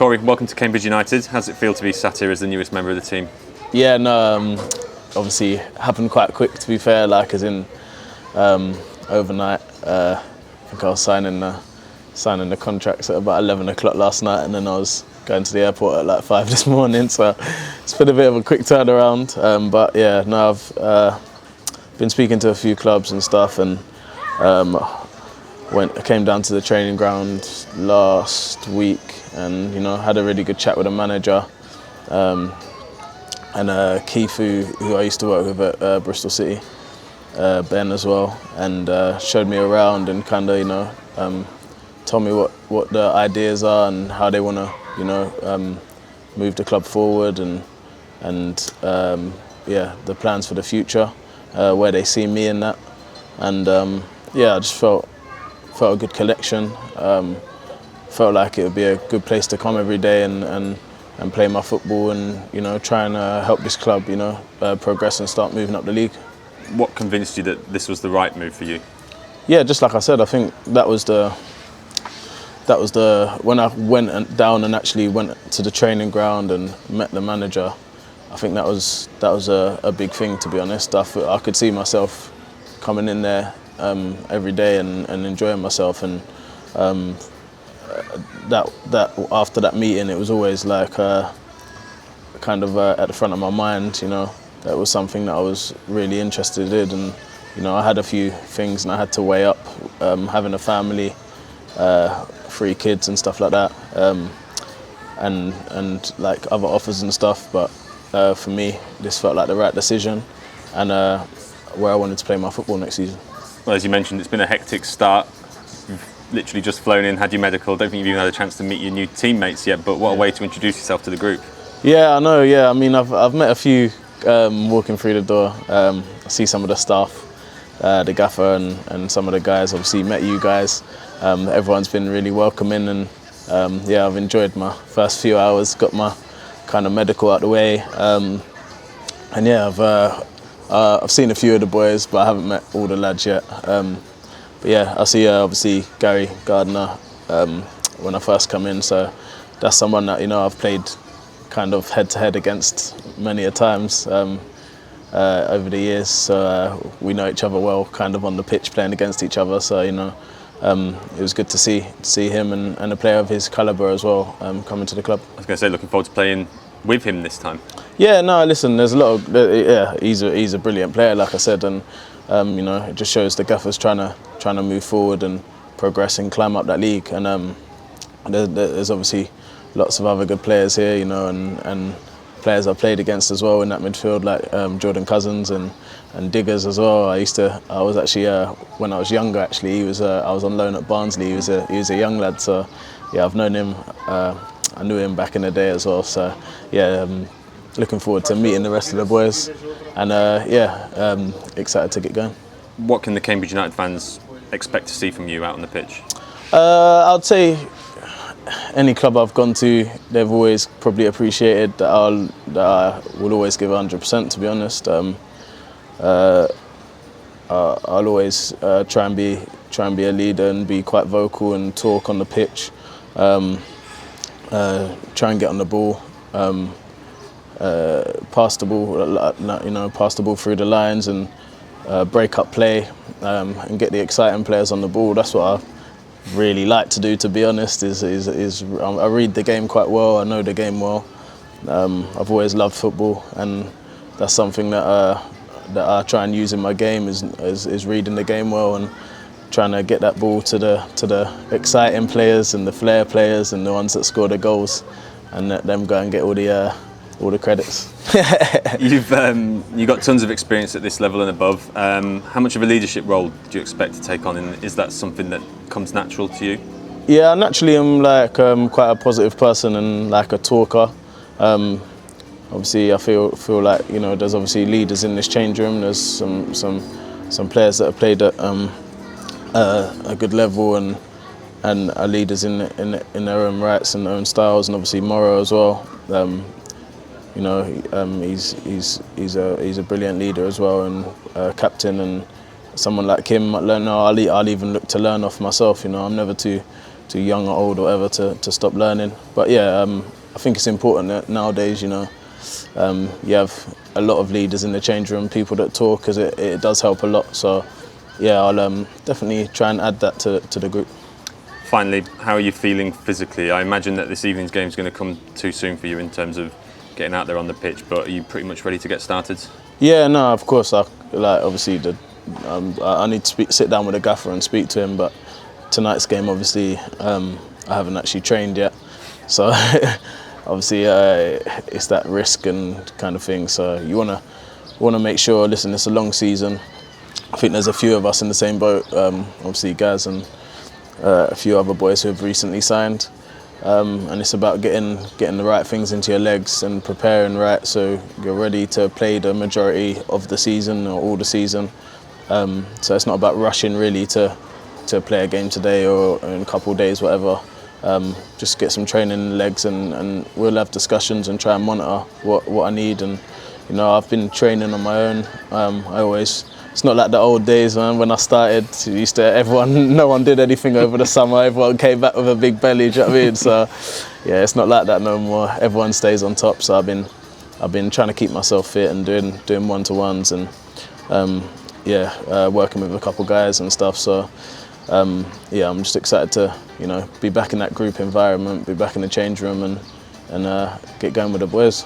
Korey, welcome to Cambridge United. How does it feel to be sat here as the newest member of the team? Yeah, no, obviously happened quite quick, to be fair, like as in overnight. I think I was signing the contracts at about 11 o'clock last night, and then I was going to the airport at like 5 this morning, so it's been a bit of a quick turnaround. But yeah, no, I've been speaking to a few clubs and stuff, and I came down to the training ground last week, and had a really good chat with the manager and Keith, who I used to work with at Bristol City, Ben as well, and showed me around and kind of told me what the ideas are and how they want to move the club forward, and the plans for the future, where they see me in that, and I just felt a good connection. Felt like it would be a good place to come every day and play my football and try and help this club progress and start moving up the league. What convinced you that this was the right move for you? Yeah, just like I said, I think that was the when I went down and actually went to the training ground and met the manager. I think that was a big thing, to be honest. I could see myself coming in there every day and enjoying myself, and that after that meeting, it was always like kind of at the front of my mind. That was something that I was really interested in, and I had a few things and I had to weigh up having a family, 3 kids and stuff like that, and like other offers and stuff. But for me, this felt like the right decision, and where I wanted to play my football next season. Well, as you mentioned, it's been a hectic start. You've literally just flown in, had your medical. Don't think you've even had a chance to meet your new teammates yet, but what a way to introduce yourself to the group. Yeah, I know, yeah. I mean, I've met a few walking through the door. I see some of the staff, the gaffer and some of the guys. Obviously met you guys. Everyone's been really welcoming, and I've enjoyed my first few hours, got my kind of medical out the way. I've seen a few of the boys, but I haven't met all the lads yet. But yeah, I see obviously Gary Gardner when I first come in, so that's someone that I've played kind of head to head against many a times over the years. So we know each other well, kind of on the pitch playing against each other. So it was good to see him and a player of his calibre as well coming to the club. I was going to say, looking forward to playing with him this time. Yeah, no, listen, there's a lot of he's a brilliant player, like I said, and it just shows the gaffers trying to move forward and progress and climb up that league. And there's obviously lots of other good players here, and players I've played against as well in that midfield, like Jordan Cousins and Diggers as well. I was actually when I was younger, actually, I was on loan at Barnsley. He was a young lad, so yeah, I've known him. I knew him back in the day as well. So yeah, looking forward to meeting the rest of the boys, and excited to get going. What can the Cambridge United fans expect to see from you out on the pitch? I'd say any club I've gone to, they've always probably appreciated that I will always give 100%. To be honest, I'll always try and be a leader and be quite vocal and talk on the pitch. Try and get on the ball, pass the ball through the lines, and break up play, and get the exciting players on the ball. That's what I really like to do, to be honest. I read the game quite well. I know the game well. I've always loved football, and that's something that I try and use in my game is reading the game well and trying to get that ball to the exciting players and the flair players and the ones that score the goals, and let them go and get all the credits. You've got tons of experience at this level and above. How much of a leadership role do you expect to take on, and is that something that comes natural to you? Yeah, naturally I'm like quite a positive person and like a talker. Obviously I feel like there's obviously leaders in this change room. There's some players that have played at a good level and are leaders in their own rights and their own styles, and obviously Morrow as well. He's a brilliant leader as well, and captain, and someone like him I'll even look to learn off myself. I'm never too too young or old or whatever to stop learning. But yeah, I think it's important that nowadays, you know, you have a lot of leaders in the change room, people that talk, because it does help a lot. So yeah, I'll definitely try and add that to the group. Finally, how are you feeling physically? I imagine that this evening's game is going to come too soon for you in terms of getting out there on the pitch, but are you pretty much ready to get started? Yeah, no, of course. Obviously, I need to sit down with the gaffer and speak to him. But tonight's game, obviously, I haven't actually trained yet, so obviously it's that risk and kind of thing. So you wanna make sure. Listen, it's a long season. I think there's a few of us in the same boat. Obviously, Gaz and a few other boys who have recently signed. And it's about getting the right things into your legs and preparing right so you're ready to play the majority of the season or all the season. So it's not about rushing really to play a game today or in a couple of days, whatever. Just get some training in the legs and we'll have discussions and try and monitor what I need. And you know, I've been training on my own. It's not like the old days, man, when I started. No one did anything over the summer. Everyone came back with a big belly, do you know what I mean? So, yeah, it's not like that no more. Everyone stays on top. So I've been trying to keep myself fit and doing one-to-ones and working with a couple guys and stuff. So, yeah, I'm just excited to, you know, be back in that group environment, be back in the change room and get going with the boys.